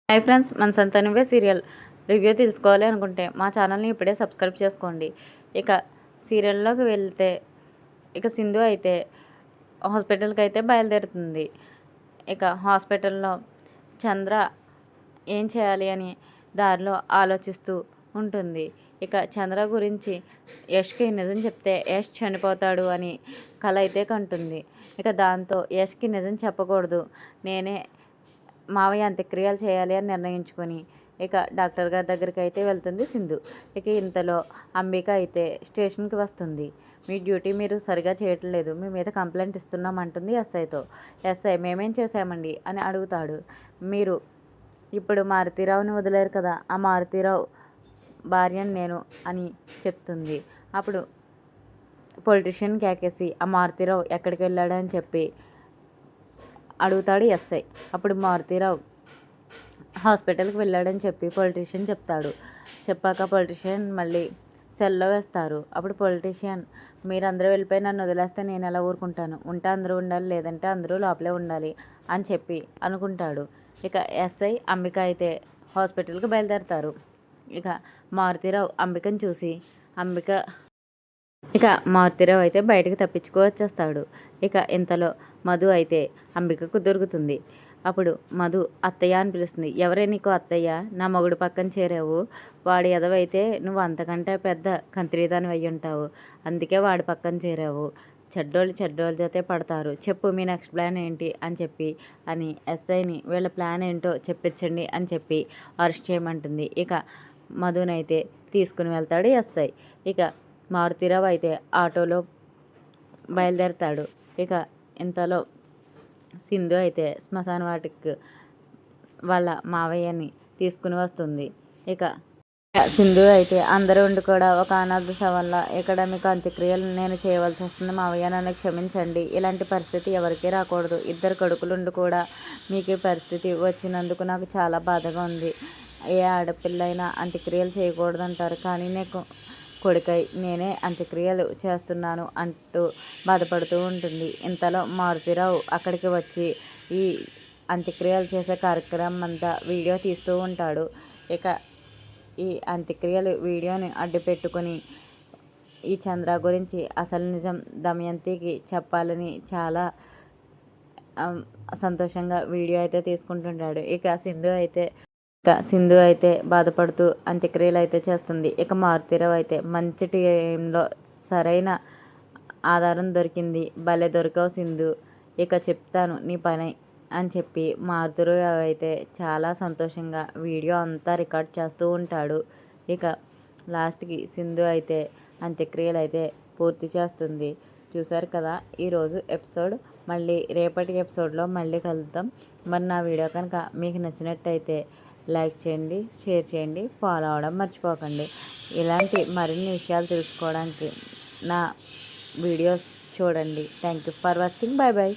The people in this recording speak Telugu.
హాయ్ ఫ్రెండ్స్, మన సొంత నువ్వే సీరియల్ రివ్యూ తెలుసుకోవాలి అనుకుంటే మా ఛానల్ని ఇప్పుడే సబ్స్క్రైబ్ చేసుకోండి. ఇక సీరియల్లోకి వెళ్తే సింధు అయితే హాస్పిటల్కి అయితే బయలుదేరుతుంది. ఇక హాస్పిటల్లో చంద్ర ఏం చేయాలి అని దారిలో ఆలోచిస్తూ ఉంటుంది. ఇక చంద్ర గురించి యష్కి నిజం చెప్తే యష్ చనిపోతాడు అని కల అయితే కంటుంది. ఇక దాంతో యష్కి నిజం చెప్పకూడదు, నేనే మావయ్య అంత్యక్రియలు చేయాలి అని నిర్ణయించుకొని ఇక డాక్టర్ గారి దగ్గరికి అయితే వెళ్తుంది సింధు. ఇక ఇంతలో అంబిక అయితే స్టేషన్కి వస్తుంది. మీ డ్యూటీ మీరు సరిగా చేయట్లేదు, మీ మీద కంప్లైంట్ ఇస్తున్నామంటుంది ఎస్ఐతో. ఎస్ఐ మేమేం చేశామండి అని అడుగుతాడు. మీరు ఇప్పుడు మారుతీరావుని వదిలేరు కదా, ఆ మారుతీరావు భార్యను నేను అని చెప్తుంది. అప్పుడు పొలిటీషియన్ కేకేసి ఆ మారుతీరావు ఎక్కడికి వెళ్ళాడు అని చెప్పి అడుగుతాడు ఎస్ఐ. అప్పుడు మారుతీరావు హాస్పిటల్కి వెళ్ళాడని చెప్పి పొలిటీషియన్ చెప్తాడు. చెప్పాక పొలిటీషియన్ మళ్ళీ సెల్లో వేస్తారు. అప్పుడు పొలిటీషియన్ మీరందరూ వెళ్ళిపోయి నన్ను వదిలేస్తే నేను ఎలా ఊరుకుంటాను, ఉంటే అందరూ ఉండాలి, లేదంటే అందరూ లోపలే ఉండాలి అని చెప్పి అనుకుంటాడు. ఇక ఎస్ఐ అంబిక అయితే హాస్పిటల్కి బయలుదేరతారు. ఇక మారుతీరావు అంబికను చూసి మారుతీరావు అయితే బయటకు తప్పించుకు వచ్చేస్తాడు. ఇక ఇంతలో మధు అయితే అంబికకు దొరుకుతుంది. అప్పుడు మధు అత్తయ్య అని పిలుస్తుంది. ఎవరే నీకు అత్తయ్య, నా మొగుడు పక్కన చేరావు, వాడి ఎదవైతే నువ్వు అంతకంటే పెద్ద కంత్రీదాని అయ్యి ఉంటావు, అందుకే వాడి పక్కన చేరావు, చెడ్డోళ్ళ జతే పడతారు, చెప్పు మీ నెక్స్ట్ ప్లాన్ ఏంటి అని చెప్పి అని ఎస్ఐని వీళ్ళ ప్లాన్ ఏంటో చెప్పించండి అని చెప్పి అరెస్ట్ చేయమంటుంది. ఇక మధునైతే తీసుకుని వెళ్తాడు ఎస్ఐ. ఇక మారుతీరావు అయితే ఆటోలో బయలుదేరతాడు. ఇక ఇంతలో సింధు అయితే శ్మశాన వాటికి వాళ్ళ మావయ్యని తీసుకుని వస్తుంది. ఇక సింధు అయితే అందరూ ఉండి కూడా ఒక అనాథ వల్ల ఇక్కడ మీకు అంత్యక్రియలు నేను చేయవలసి వస్తుంది మావయ్య, నన్ను క్షమించండి, ఇలాంటి పరిస్థితి ఎవరికీ రాకూడదు, 2 కొడుకులుండి కూడా మీకు ఈ పరిస్థితి వచ్చినందుకు నాకు చాలా బాధగా ఉంది, ఏ ఆడపిల్ల అయినా అంత్యక్రియలు చేయకూడదంటారు, కానీ నేను కొడుకై నేనే అంత్యక్రియలు చేస్తున్నాను అంటూ బాధపడుతూ ఉంటుంది. ఇంతలో మారుతీరావు అక్కడికి వచ్చి ఈ అంత్యక్రియలు చేసే కార్యక్రమం అంతా వీడియో తీస్తూ ఉంటాడు. ఇక ఈ అంత్యక్రియలు వీడియోని అడ్డు పెట్టుకుని ఈ చంద్ర గురించి అసలు నిజం దమయంతికి చెప్పాలని చాలా సంతోషంగా వీడియో అయితే తీసుకుంటుంటాడు. ఇక సింధు అయితే బాధపడుతూ అంత్యక్రియలు అయితే చేస్తుంది. ఇక మారుతీరావు అయితే మంచి టైంలో సరైన ఆధారం దొరికింది, భలే దొరికావు సింధు, ఇక చెప్తాను నీ పని అని చెప్పి మారుతీరావు అయితే చాలా సంతోషంగా వీడియో అంతా రికార్డ్ చేస్తూ ఉంటాడు. ఇక లాస్ట్కి సింధు అయితే అంత్యక్రియలు అయితే పూర్తి చేస్తుంది. చూసారు కదా ఈరోజు ఎపిసోడ్. మళ్ళీ రేపటి ఎపిసోడ్లో మళ్ళీ కలుద్దాం. మరి నా వీడియో కనుక మీకు నచ్చినట్టయితే లైక్ చేయండి, షేర్ చేయండి, ఫాలో అవడం మర్చిపోకండి. ఇలాంటి మరిన్ని విషయాలు తెలుసుకోవడానికి నా వీడియోస్ చూడండి. Thank you for watching. Bye bye.